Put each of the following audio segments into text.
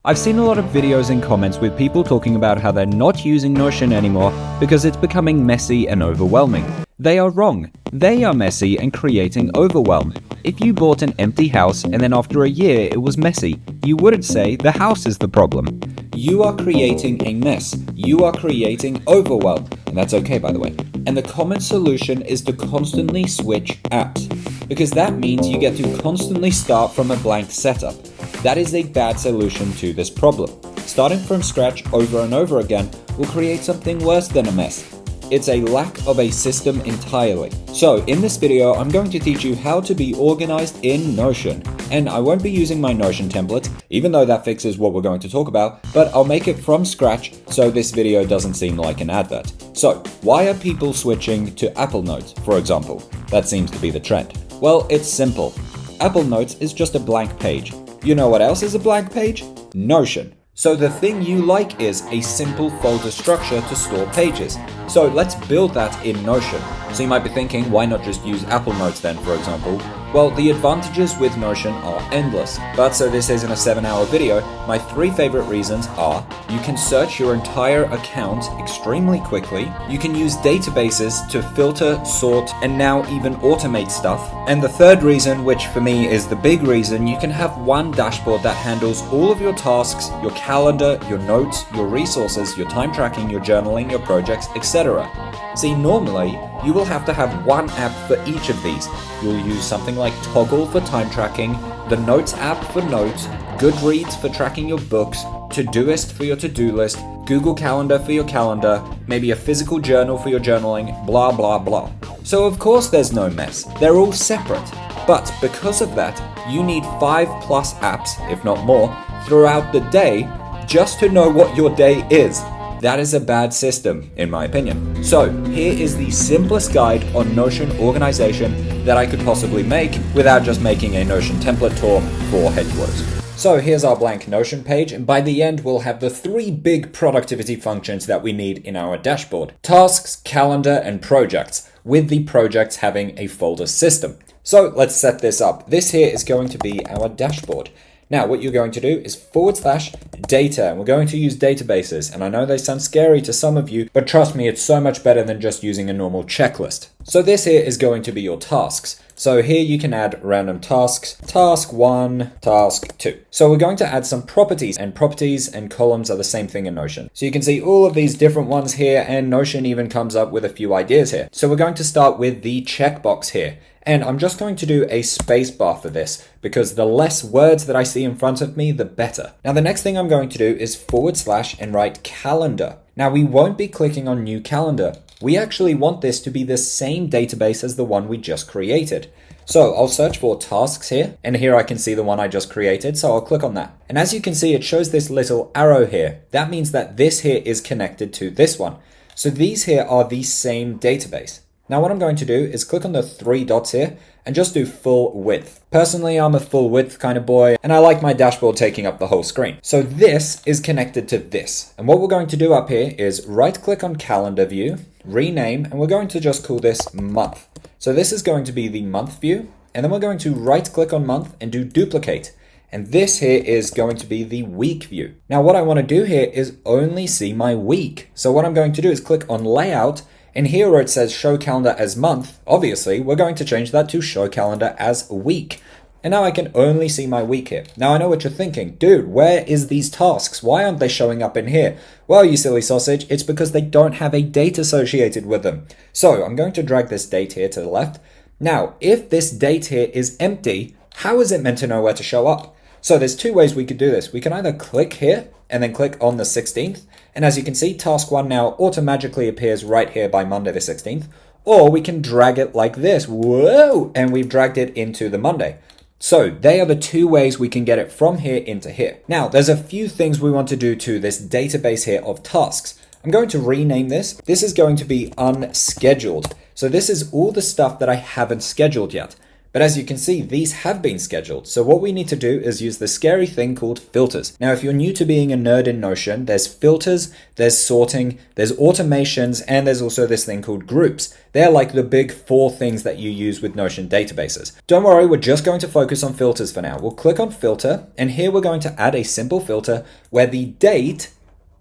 I've seen a lot of videos and comments with people talking about how they're not using Notion anymore because it's becoming messy and overwhelming. They are wrong. They are messy and creating overwhelm. If you bought an empty house and then after a year it was messy, you wouldn't say the house is the problem. You are creating a mess. You are creating overwhelm. And that's okay, by the way. And the common solution is to constantly switch apps, because that means you get to constantly start from a blank setup. That is a bad solution to this problem. Starting from scratch over and over again will create something worse than a mess. It's a lack of a system entirely. So in this video, I'm going to teach you how to be organized in Notion. And I won't be using my Notion template, even though that fixes what we're going to talk about, but I'll make it from scratch so this video doesn't seem like an advert. So why are people switching to Apple Notes, for example? That seems to be the trend. Well, it's simple. Apple Notes is just a blank page. You know what else is a blank page? Notion. So the thing you like is a simple folder structure to store pages. So let's build that in Notion. So you might be thinking, why not just use Apple Notes then, for example? Well, the advantages with Notion are endless. But so this isn't a 7-hour video, my 3 favorite reasons are: you can search your entire account extremely quickly, you can use databases to filter, sort, and now even automate stuff, and the third reason, which for me is the big reason, you can have one dashboard that handles all of your tasks, your calendar, your notes, your resources, your time tracking, your journaling, your projects, etc. See, normally, you will have to have one app for each of these. You'll use something like Toggle for time tracking, the Notes app for notes, Goodreads for tracking your books, Todoist for your to-do list, Google Calendar for your calendar, maybe a physical journal for your journaling, blah blah blah. So of course there's no mess. They're all separate. But because of that, you need 5+ apps, if not more, throughout the day just to know what your day is. That is a bad system, in my opinion. So here is the simplest guide on Notion organization that I could possibly make without just making a Notion template tour for headquarters. So here's our blank Notion page, and by the end we'll have the 3 big productivity functions that we need in our dashboard: tasks, calendar, and projects, with the projects having a folder system. So let's set this up. This here is going to be our dashboard. Now, what you're going to do is /data, and we're going to use databases. And I know they sound scary to some of you, but trust me, it's so much better than just using a normal checklist. So this here is going to be your tasks. So here you can add random tasks, task 1, task 2. So we're going to add some properties and columns are the same thing in Notion. So you can see all of these different ones here, and Notion even comes up with a few ideas here. So we're going to start with the checkbox here. And I'm just going to do a space bar for this because the less words that I see in front of me, the better. Now, the next thing I'm going to do is / and write calendar. Now, we won't be clicking on new calendar. We actually want this to be the same database as the one we just created. So I'll search for tasks here, and here I can see the one I just created, so I'll click on that. And as you can see, it shows this little arrow here. That means that this here is connected to this one. So these here are the same database. Now what I'm going to do is click on the 3 dots here and just do full width. Personally, I'm a full width kind of boy, and I like my dashboard taking up the whole screen. So this is connected to this. And what we're going to do up here is right click on calendar view, rename, and we're going to just call this month. So this is going to be the month view, and then we're going to right click on month and do duplicate. And this here is going to be the week view. Now what I want to do here is only see my week. So what I'm going to do is click on layout, and here where it says show calendar as month, obviously we're going to change that to show calendar as week. And now I can only see my week here. Now I know what you're thinking, dude, where is these tasks? Why aren't they showing up in here? Well, you silly sausage, it's because they don't have a date associated with them. So I'm going to drag this date here to the left. Now, if this date here is empty, how is it meant to know where to show up? So there's 2 ways we could do this. We can either click here and then click on the 16th. And as you can see, task 1 now automatically appears right here by Monday the 16th. Or we can drag it like this. Whoa! And we've dragged it into the Monday. So they are the 2 ways we can get it from here into here. Now, there's a few things we want to do to this database here of tasks. I'm going to rename this. This is going to be unscheduled. So this is all the stuff that I haven't scheduled yet. But as you can see, these have been scheduled. So what we need to do is use the scary thing called filters. Now, if you're new to being a nerd in Notion, there's filters, there's sorting, there's automations, and there's also this thing called groups. They're like the big 4 things that you use with Notion databases. Don't worry, we're just going to focus on filters for now. We'll click on filter, and here we're going to add a simple filter where the date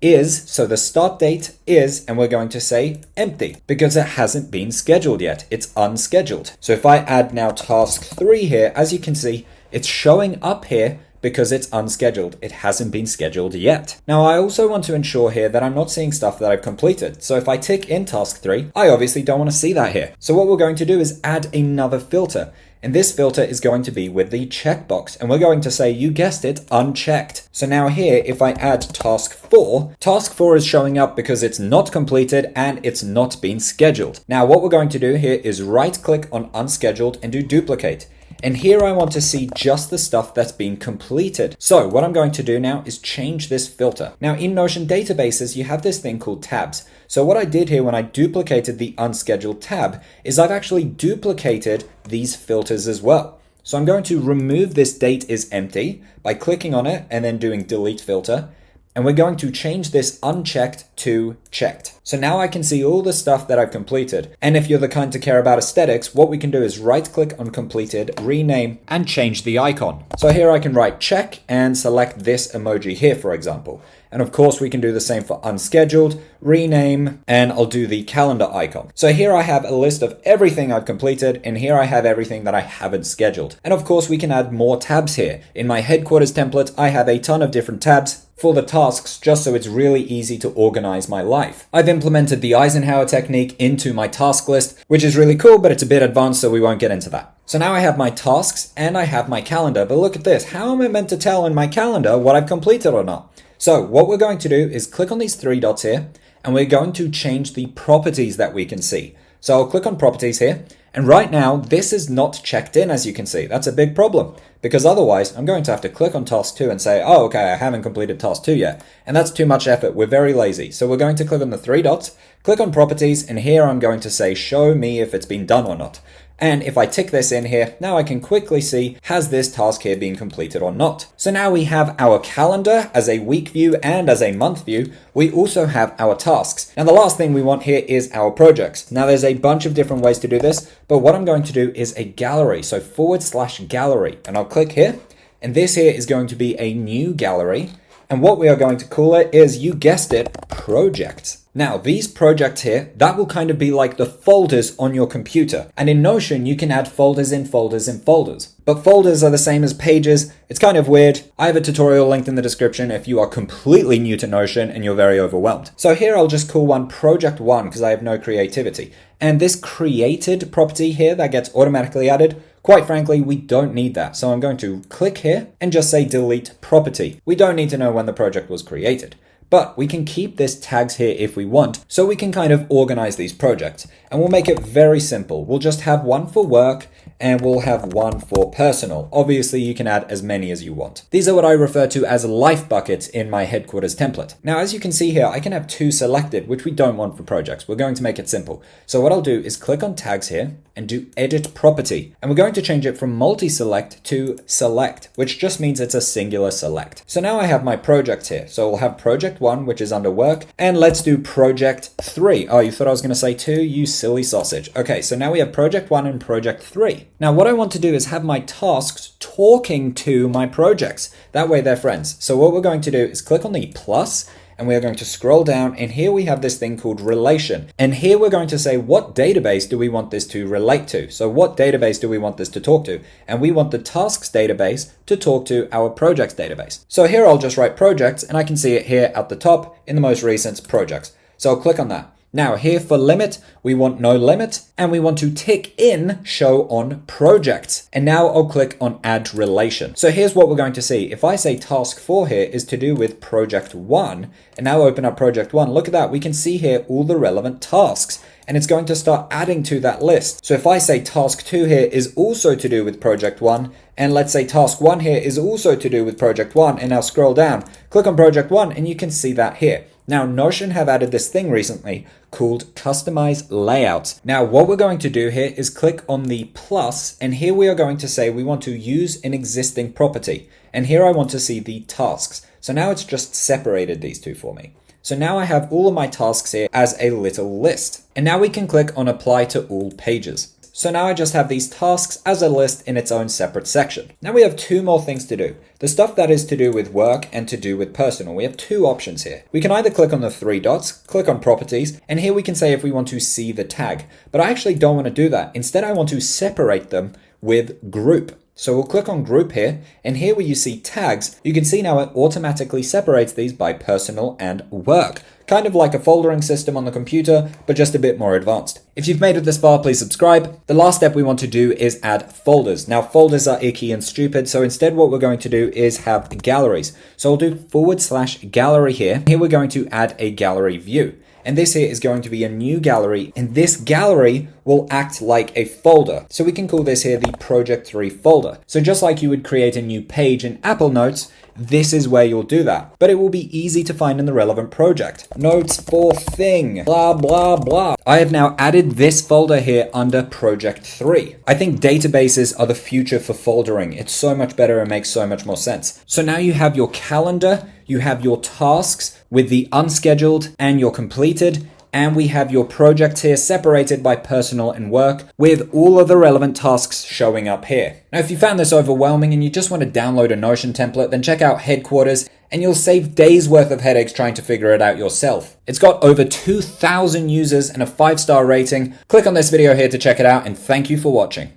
is, so the start date is, and we're going to say empty because it hasn't been scheduled yet. It's unscheduled. So if I add now task 3 here, as you can see, it's showing up here because it's unscheduled. It hasn't been scheduled yet. Now, I also want to ensure here that I'm not seeing stuff that I've completed. So if I tick in task 3, I obviously don't want to see that here. So what we're going to do is add another filter. And this filter is going to be with the checkbox. And we're going to say, you guessed it, unchecked. So now here, if I add task 4 is showing up because it's not completed and it's not been scheduled. Now, what we're going to do here is right click on unscheduled and do duplicate. And here I want to see just the stuff that's been completed. So what I'm going to do now is change this filter. Now in Notion databases, you have this thing called tabs. So what I did here when I duplicated the unscheduled tab is I've actually duplicated these filters as well. So I'm going to remove this date is empty by clicking on it and then doing delete filter. And we're going to change this unchecked to checked. So now I can see all the stuff that I've completed. And if you're the kind to care about aesthetics, what we can do is right click on completed, rename, and change the icon. So here I can write check and select this emoji here, for example. And of course, we can do the same for unscheduled, rename, and I'll do the calendar icon. So here I have a list of everything I've completed, and here I have everything that I haven't scheduled. And of course, we can add more tabs here. In my headquarters template, I have a ton of different tabs for the tasks, just so it's really easy to organize my life. I've implemented the Eisenhower technique into my task list, which is really cool, but it's a bit advanced, so we won't get into that. So now I have my tasks and I have my calendar, but look at this. How am I meant to tell in my calendar what I've completed or not? So what we're going to do is click on these 3 dots here, and we're going to change the properties that we can see. So I'll click on properties here, and right now this is not checked in, as you can see. That's a big problem, because otherwise I'm going to have to click on task 2 and say, oh, okay, I haven't completed task 2 yet. And that's too much effort. We're very lazy. So we're going to click on the 3 dots, click on properties, and here I'm going to say, show me if it's been done or not. And if I tick this in here, now I can quickly see, has this task here been completed or not? So now we have our calendar as a week view and as a month view. We also have our tasks. Now the last thing we want here is our projects. Now there's a bunch of different ways to do this, but what I'm going to do is a gallery. So /gallery, and I'll click here. And this here is going to be a new gallery. And what we are going to call it is, you guessed it, projects. Now, these projects here, that will kind of be like the folders on your computer. And in Notion, you can add folders in folders in folders. But folders are the same as pages. It's kind of weird. I have a tutorial linked in the description if you are completely new to Notion and you're very overwhelmed. So here I'll just call one project 1 because I have no creativity. And this created property here that gets automatically added, quite frankly, we don't need that. So I'm going to click here and just say delete property. We don't need to know when the project was created. But we can keep this tags here if we want, so we can kind of organize these projects. And we'll make it very simple. We'll just have one for work and we'll have one for personal. Obviously, you can add as many as you want. These are what I refer to as life buckets in my headquarters template. Now, as you can see here, I can have 2 selected, which we don't want for projects. We're going to make it simple. So what I'll do is click on tags here and do edit property. And we're going to change it from multi-select to select, which just means it's a singular select. So now I have my projects here. So we'll have project 1, which is under work, and let's do project 3. Oh, you thought I was going to say 2? You silly sausage. Okay, so now we have project 1 and project 3. Now what I want to do is have my tasks talking to my projects. That way they're friends. So what we're going to do is click on the plus, and we are going to scroll down, and here we have this thing called relation. And here we're going to say, what database do we want this to relate to? So what database do we want this to talk to? And we want the tasks database to talk to our projects database. So here I'll just write projects, and I can see it here at the top in the most recent projects. So I'll click on that. Now here for limit, we want no limit, and we want to tick in show on projects. And now I'll click on add relation. So here's what we're going to see. If I say task 4 here is to do with project 1, and now open up project 1, look at that. We can see here all the relevant tasks, and it's going to start adding to that list. So if I say task 2 here is also to do with project 1, and let's say task 1 here is also to do with project 1, and now scroll down, click on project 1, and you can see that here. Now, Notion have added this thing recently called Customize Layouts. Now, what we're going to do here is click on the plus, and here we are going to say we want to use an existing property. And here I want to see the tasks. So now it's just separated these two for me. So now I have all of my tasks here as a little list. And now we can click on Apply to All Pages. So now I just have these tasks as a list in its own separate section. Now we have two more things to do. The stuff that is to do with work and to do with personal. We have two options here. We can either click on the three dots, click on properties, and here we can say if we want to see the tag. But I actually don't want to do that. Instead, I want to separate them with group. So we'll click on group here, and here where you see tags, you can see now it automatically separates these by personal and work. Kind of like a foldering system on the computer, but just a bit more advanced. If you've made it this far, please subscribe. The last step we want to do is add folders. Now folders are icky and stupid, so instead what we're going to do is have galleries. So I'll do /gallery here. Here we're going to add a gallery view. And this here is going to be a new gallery, and this gallery will act like a folder. So we can call this here the Project 3 folder. So just like you would create a new page in Apple Notes, this is where you'll do that. But it will be easy to find in the relevant project. Notes for thing, blah, blah, blah. I have now added this folder here under Project 3. I think databases are the future for foldering. It's so much better and makes so much more sense. So now you have your calendar, you have your tasks with the unscheduled and your completed, and we have your projects here separated by personal and work with all of the relevant tasks showing up here. Now, if you found this overwhelming and you just want to download a Notion template, then check out Headquarters and you'll save days worth of headaches trying to figure it out yourself. It's got over 2,000 users and a 5-star rating. Click on this video here to check it out, and thank you for watching.